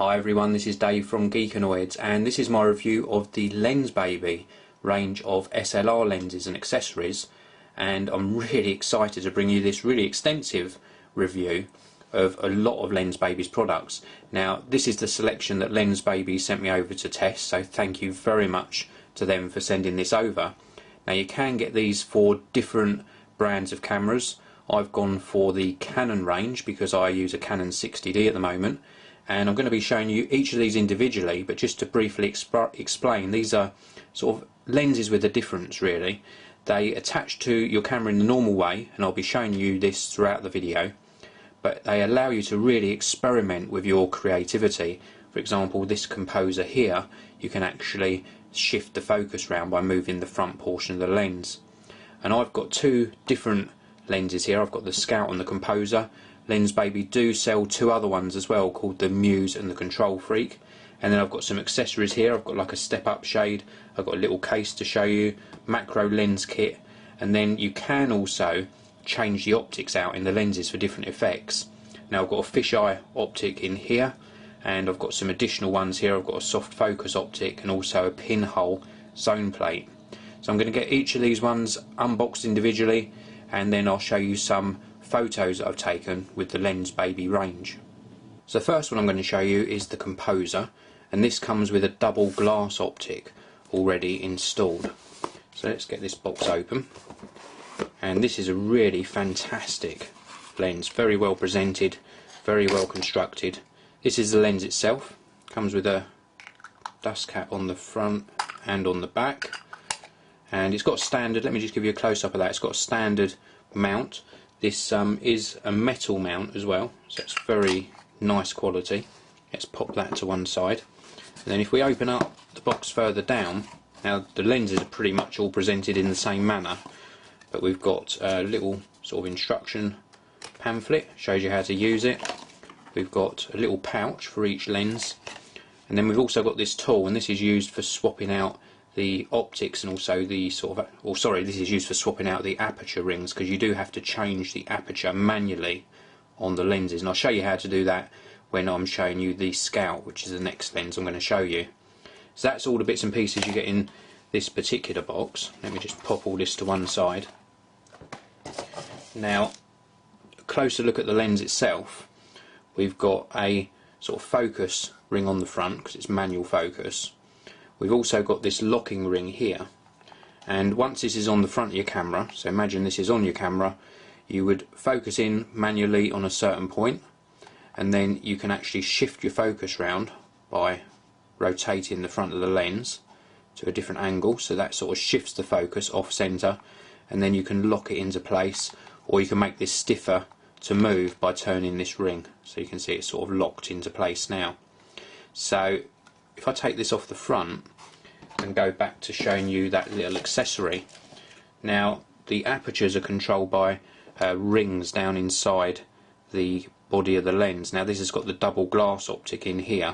Hi everyone, this is Dave from Geekanoids, and this is my review of the Lensbaby range of SLR lenses and accessories, and I'm really excited to bring you this really extensive review of a lot of Lensbaby's products. Now, this is the selection that Lensbaby sent me over to test, so thank you very much to them for sending this over. Now, you can get these for different brands of cameras. I've gone for the Canon range because I use a Canon 60D at the moment, and I'm going to be showing you each of these individually, but just to briefly explain, these are sort of lenses with a difference really. They attach to your camera in the normal way, and I'll be showing you this throughout the video, but they allow you to really experiment with your creativity. For example, this composer here, you can actually shift the focus round by moving the front portion of the lens. And I've got two different lenses here. I've got the Scout and the Composer. Lensbaby do sell two other ones as well, called the Muse and the Control Freak. And then I've got some accessories here. I've got like a step-up shade, I've got a little case to show you, macro lens kit, and then you can also change the optics out in the lenses for different effects. Now I've got a fisheye optic in here, and I've got some additional ones here. I've got a soft focus optic and also a pinhole zone plate. So I'm going to get each of these ones unboxed individually, and then I'll show you some photos that I've taken with the Lensbaby range. So the first one I'm going to show you is the Composer, and this comes with a double glass optic already installed. So let's get this box open, and this is a really fantastic lens, very well presented, very well constructed. This is the lens itself, comes with a dust cap on the front and on the back, and it's got a standard, let me just give you a close-up of that, it's got a standard mount. This is a metal mount as well, so it's very nice quality. Let's pop that to one side, and then if we open up the box further down, now the lenses are pretty much all presented in the same manner, but we've got a little sort of instruction pamphlet, shows you how to use it. We've got a little pouch for each lens, and then we've also got this tool, and this is used for swapping out the optics, and also the sort of, or sorry, this is used for swapping out the aperture rings, because you do have to change the aperture manually on the lenses, and I'll show you how to do that when I'm showing you the Scout, which is the next lens I'm going to show you. So that's all the bits and pieces you get in this particular box. Let me just pop all this to one side. Now, a closer look at the lens itself. We've got a sort of focus ring on the front because it's manual focus. We've also got this locking ring here, and once this is on the front of your camera, so imagine this is on your camera, you would focus in manually on a certain point, and then you can actually shift your focus round by rotating the front of the lens to a different angle, so that sort of shifts the focus off center, and then you can lock it into place, or you can make this stiffer to move by turning this ring, so you can see it's sort of locked into place now. So if I take this off the front and go back to showing you that little accessory, now the apertures are controlled by rings down inside the body of the lens. Now this has got the double glass optic in here,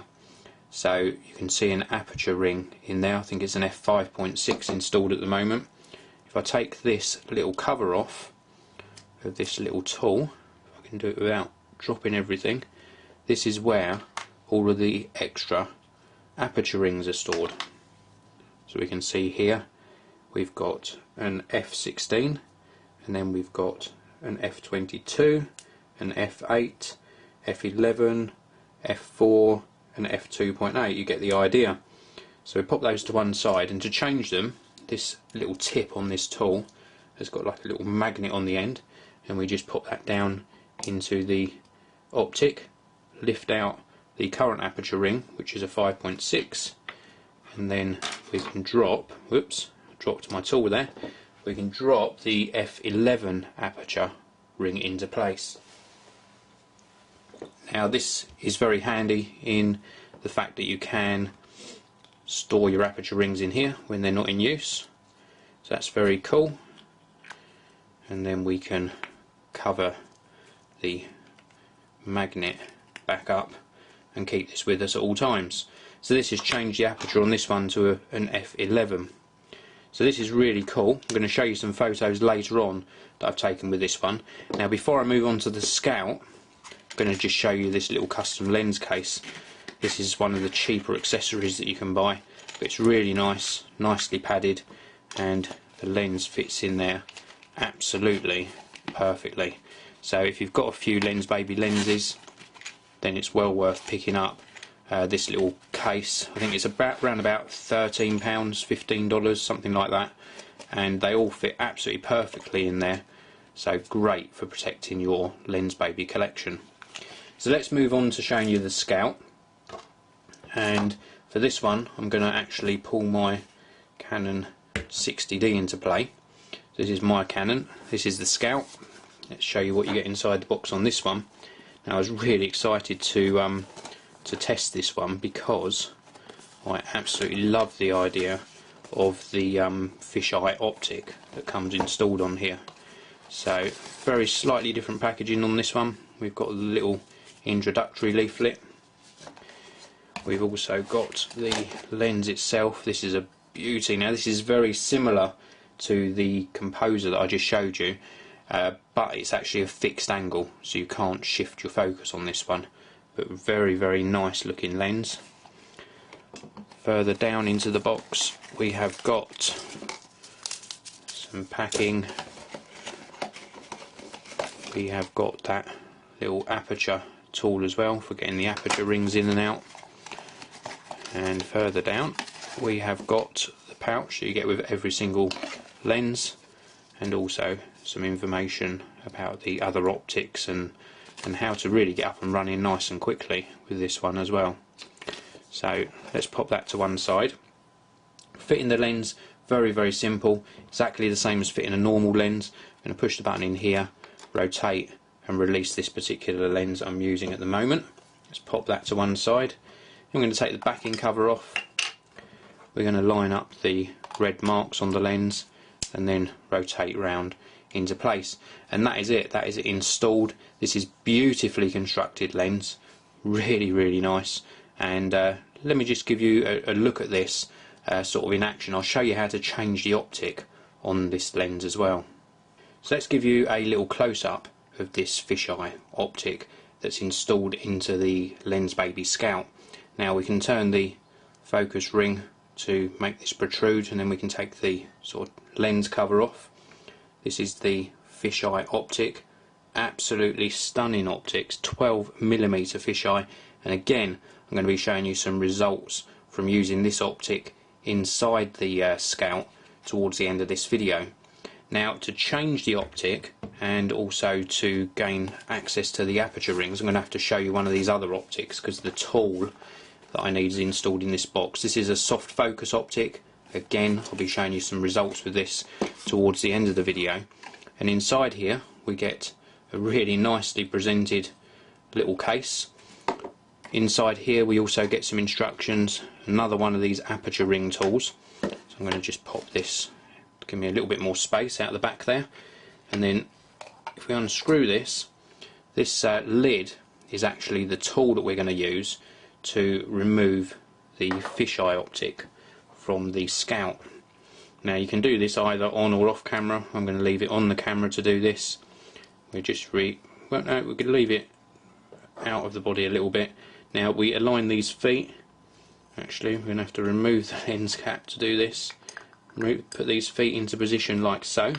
so you can see an aperture ring in there. I think it's an f5.6 installed at the moment. If I take this little cover off of this little tool, if I can do it without dropping everything, this is where all of the extra aperture rings are stored. So we can see here we've got an f16, and then we've got an f22, an f8, f11, f4 and f2.8. You get the idea. So we pop those to one side, and to change them, this little tip on this tool has got like a little magnet on the end, and we just pop that down into the optic, lift out the current aperture ring, which is a 5.6, and then we can drop, whoops, dropped my tool there, we can drop the f11 aperture ring into place. Now this is very handy in the fact that you can store your aperture rings in here when they're not in use, so that's very cool. And then we can cover the magnet back up and keep this with us at all times. So this has changed the aperture on this one to an f11. So this is really cool. I'm going to show you some photos later on that I've taken with this one. Now before I move on to the Scout, I'm going to just show you this little custom lens case. This is one of the cheaper accessories that you can buy, but it's really nice, nicely padded, and the lens fits in there absolutely perfectly. So if you've got a few Lensbaby lenses, then it's well worth picking up this little case. I think it's around about £13, $15, something like that, and they all fit absolutely perfectly in there. So great for protecting your Lensbaby collection. So let's move on to showing you the Scout. And for this one, I'm going to actually pull my Canon 60D into play. This is my Canon. This is the Scout. Let's show you what you get inside the box on this one. Now, I was really excited to test this one because I absolutely love the idea of the fisheye optic that comes installed on here. So very slightly different packaging on this one. We've got a little introductory leaflet. We've also got the lens itself. This is a beauty. Now this is very similar to the Composer that I just showed you, but it's actually a fixed angle, so you can't shift your focus on this one. But very, very nice looking lens. Further down into the box we have got some packing. We have got that little aperture tool as well for getting the aperture rings in and out. And further down we have got the pouch that you get with every single lens, and also some information about the other optics and how to really get up and running nice and quickly with this one as well. So let's pop that to one side. Fitting the lens, very, very simple, exactly the same as fitting a normal lens. I'm going to push the button in here, rotate and release this particular lens I'm using at the moment. Let's pop that to one side. I'm going to take the backing cover off. We're going to line up the red marks on the lens and then rotate round into place, and that is it. That is it installed. This is beautifully constructed lens, really, really nice. And let me just give you a look at this sort of in action. I'll show you how to change the optic on this lens as well. So let's give you a little close-up of this fisheye optic that's installed into the Lensbaby Scout. Now we can turn the focus ring to make this protrude, and then we can take the sort of lens cover off. This is the fisheye optic, absolutely stunning optics, 12mm fisheye, and again I'm going to be showing you some results from using this optic inside the Scout towards the end of this video. Now, to change the optic and also to gain access to the aperture rings, I'm going to have to show you one of these other optics because the tool that I need is installed in this box. This is a soft focus optic. Again, I'll be showing you some results with this towards the end of the video. And inside here we get a really nicely presented little case. Inside here we also get some instructions, another one of these aperture ring tools. So I'm going to just pop this, give me a little bit more space out the back there, and then if we unscrew this, this lid is actually the tool that we're going to use to remove the fisheye optic from the Scout. Now you can do this either on or off camera. I'm going to leave it on the camera to do this. We just we're going to leave it out of the body a little bit. Now we align these feet. Actually, we're going to have to remove the lens cap to do this. Put these feet into position like so.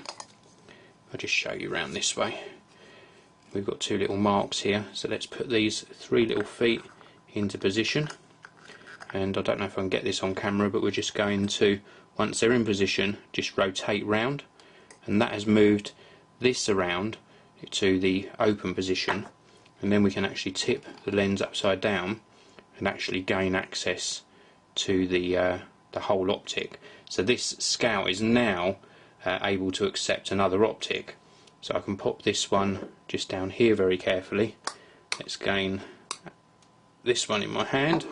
I'll just show you around this way. We've got two little marks here, so let's put these three little feet into position. And I don't know if I can get this on camera, but we're just going to, once they're in position, just rotate round, and that has moved this around to the open position, and then we can actually tip the lens upside down and actually gain access to the whole optic. So this Scout is now able to accept another optic. So I can pop this one just down here very carefully. Let's gain this one in my hand.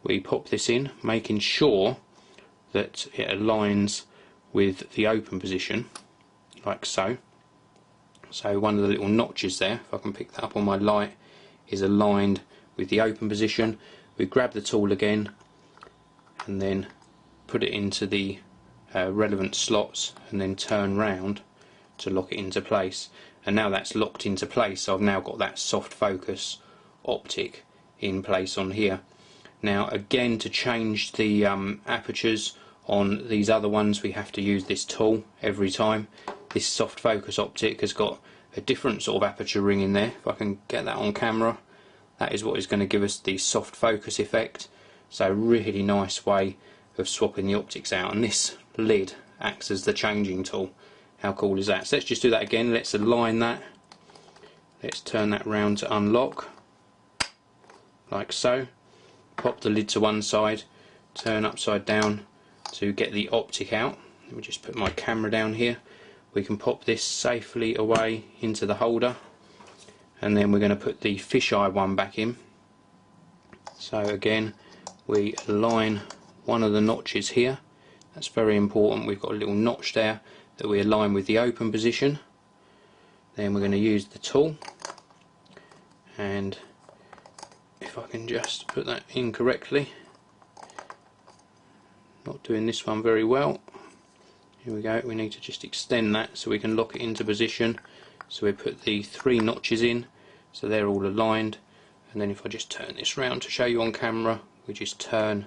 We pop this in, making sure that it aligns with the open position, like so. So one of the little notches there, if I can pick that up on my light, is aligned with the open position. We grab the tool again and then put it into the relevant slots and then turn round to lock it into place. And now that's locked into place, so I've now got that soft focus optic in place on here. Now again, to change the apertures on these other ones, we have to use this tool every time. This soft focus optic has got a different sort of aperture ring in there. If I can get that on camera, that is what is going to give us the soft focus effect. So really nice way of swapping the optics out, and this lid acts as the changing tool. How cool is that? So let's just do that again. Let's align that. Let's turn that round to unlock, like so. Pop the lid to one side, turn upside down to get the optic out. Let me just put my camera down here. We can pop this safely away into the holder, and then we're going to put the fisheye one back in. So again, we align one of the notches here. That's very important. We've got a little notch there that we align with the open position. Then we're going to use the tool, and if I can just put that in correctly. Not doing this one very well. Here we go. We need to just extend that so we can lock it into position. So we put the 3 notches in, so they're all aligned, and then if I just turn this round to show you on camera, we just turn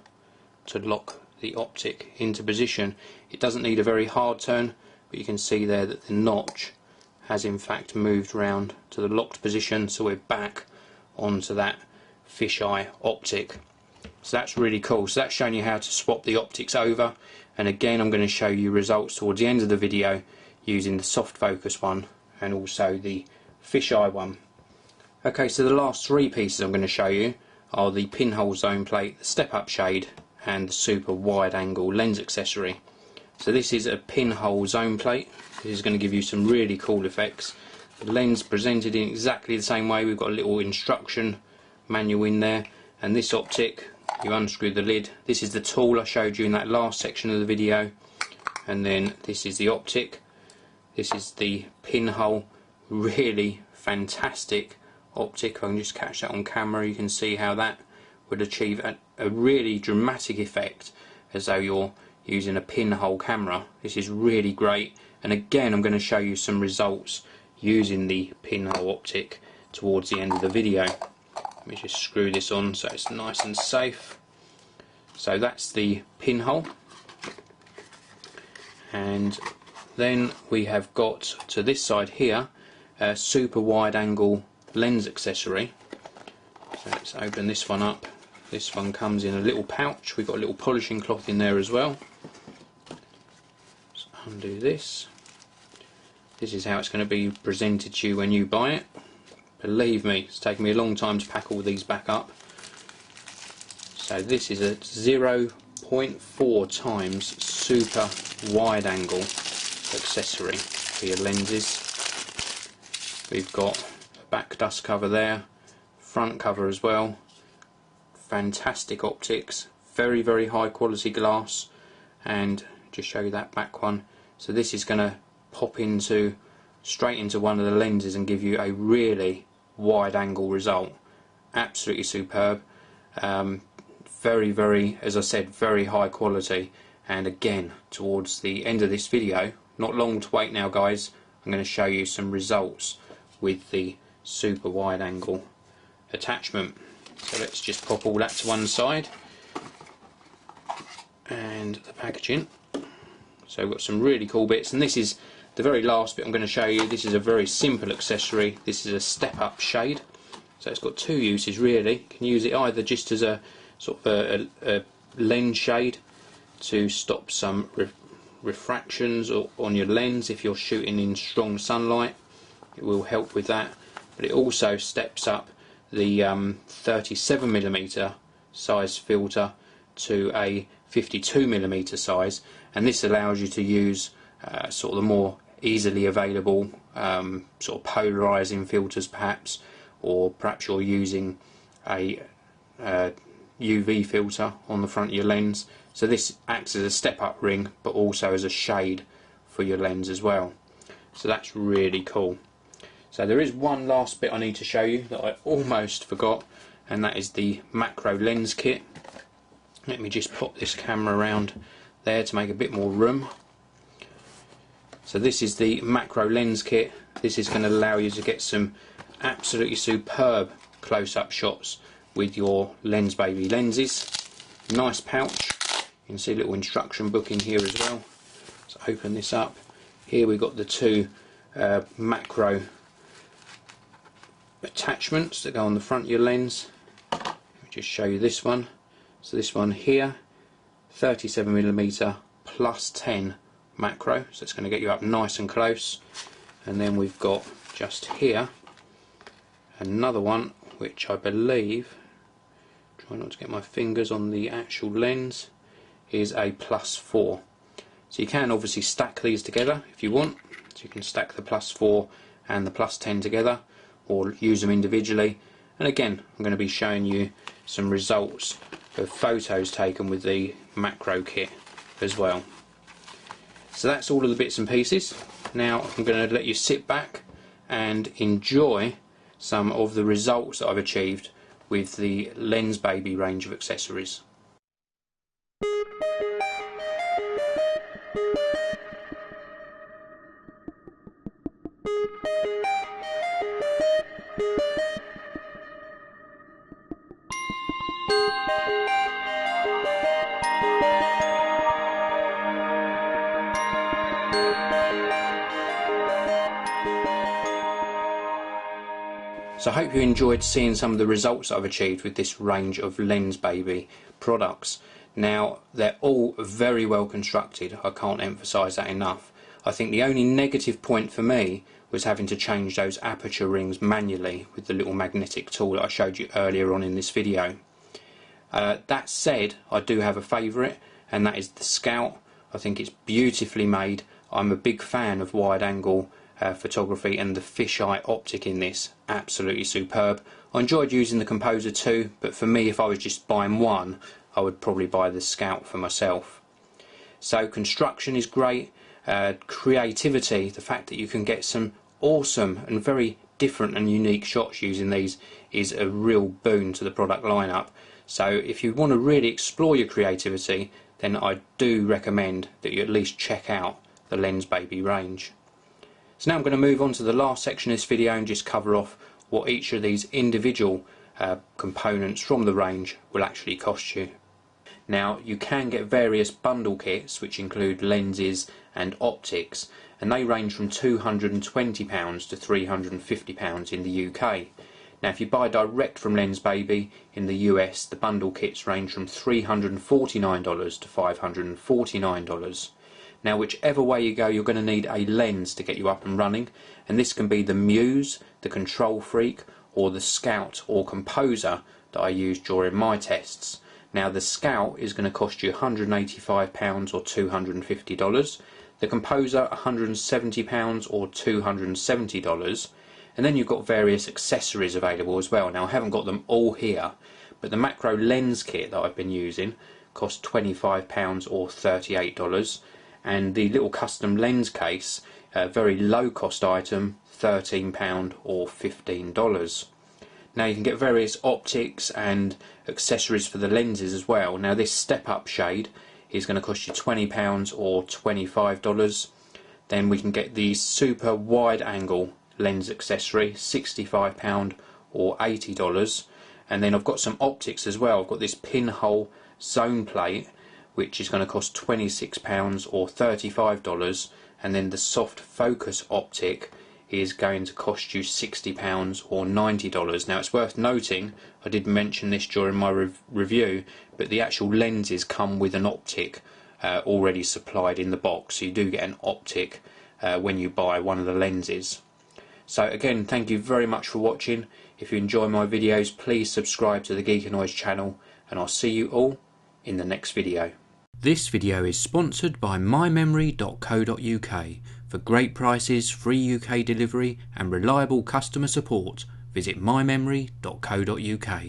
to lock the optic into position. It doesn't need a very hard turn, but you can see there that the notch has in fact moved round to the locked position, so we're back onto that fisheye optic. So that's really cool. So that's showing you how to swap the optics over, and again I'm going to show you results towards the end of the video using the soft focus one and also the fisheye one. Okay, so the last 3 pieces I'm going to show you are the pinhole zone plate, the step up shade, and the super wide angle lens accessory. So this is a pinhole zone plate. This is going to give you some really cool effects. The lens presented in exactly the same way. We've got a little instruction manual in there, and this optic, you unscrew the lid. This is the tool I showed you in that last section of the video, and then this is the optic. This is the pinhole. Really fantastic optic. If I can just catch that on camera, you can see how that would achieve a really dramatic effect as though you're using a pinhole camera. This is really great, and again I'm going to show you some results using the pinhole optic towards the end of the video. Let me just screw this on so it's nice and safe. So that's the pinhole, and then we have got to this side here a super wide angle lens accessory. So let's open this one up. This one comes in a little pouch. We've got a little polishing cloth in there as well. Let's undo this. This is how it's going to be presented to you when you buy it. Believe me, it's taken me a long time to pack all these back up. So this is a 0.4 times super wide angle accessory for your lenses. We've got a back dust cover there, front cover as well. Fantastic optics, very very high quality glass, and just show you that back one. So this is going to pop into straight into one of the lenses and give you a really wide angle result. Absolutely superb. Very very, as I said, very high quality. And again, towards the end of this video, not long to wait now guys, I'm going to show you some results with the super wide angle attachment. So let's just pop all that to one side, and the packaging. So we've got some really cool bits, and this is the very last bit I'm going to show you. This is a very simple accessory. This is a step up shade. So it's got 2 uses really. You can use it either just as a sort of a lens shade to stop some refractions on your lens if you're shooting in strong sunlight. It will help with that, but it also steps up the 37mm size filter to a 52mm size, and this allows you to use sort of the more easily available sort of polarizing filters perhaps, or perhaps you're using a UV filter on the front of your lens. So this acts as a step up ring but also as a shade for your lens as well. So that's really cool. So there is one last bit I need to show you that I almost forgot, and that is the macro lens kit. Let me just pop this camera around there to make a bit more room. So this is the macro lens kit. This is going to allow you to get some absolutely superb close-up shots with your Lensbaby lenses. Nice pouch. You can see a little instruction book in here as well. So open this up. Here we've got the two macro attachments that go on the front of your lens. Let me just show you this one. So this one here, 37mm plus 10 macro, so it's going to get you up nice and close. And then we've got just here another one, which I believe, try not to get my fingers on the actual lens, is a plus 4. So you can obviously stack these together if you want. So you can stack the plus 4 and the plus 10 together, or use them individually. And again, I'm going to be showing you some results of photos taken with the macro kit as well. So that's all of the bits and pieces. Now I'm going to let you sit back and enjoy some of the results that I've achieved with the Lensbaby range of accessories. So I hope you enjoyed seeing some of the results I've achieved with this range of Lensbaby products. Now they're all very well constructed, I can't emphasise that enough. I think the only negative point for me was having to change those aperture rings manually with the little magnetic tool that I showed you earlier on in this video. That said, I do have a favourite, and that is the Scout. I think it's beautifully made. I'm a big fan of wide angle photography, and the fisheye optic in this, absolutely superb. I enjoyed using the Composer too, but for me, if I was just buying one, I would probably buy the Scout for myself. So construction is great, creativity, the fact that you can get some awesome and very different and unique shots using these is a real boon to the product lineup. So if you want to really explore your creativity, then I do recommend that you at least check out the Lensbaby range. So now I'm going to move on to the last section of this video and just cover off what each of these individual components from the range will actually cost you. Now you can get various bundle kits which include lenses and optics, and they range from £220 to £350 in the UK. Now if you buy direct from Lensbaby in the US, the bundle kits range from $349 to $549. Now whichever way you go, you're going to need a lens to get you up and running, and this can be the Muse, the Control Freak, or the Scout or Composer that I used during my tests. Now the Scout is going to cost you £185 or $250, the Composer £170 or $270, and then you've got various accessories available as well. Now I haven't got them all here, but the macro lens kit that I've been using cost £25 or $38, and the little custom lens case, a very low cost item, £13 or $15. Now you can get various optics and accessories for the lenses as well. Now this step up shade is going to cost you £20 or $25. Then we can get the super wide angle lens accessory, £65 or $80. And then I've got some optics as well. I've got this pinhole zone plate, which is going to cost £26 or $35, and then the soft focus optic is going to cost you £60 or $90. Now it's worth noting, I did mention this during my review, but the actual lenses come with an optic already supplied in the box, so you do get an optic when you buy one of the lenses. So again, thank you very much for watching. If you enjoy my videos, please subscribe to the Geekanoids channel, and I'll see you all in the next video. This video is sponsored by mymemory.co.uk. For great prices, free UK delivery and reliable customer support, visit mymemory.co.uk.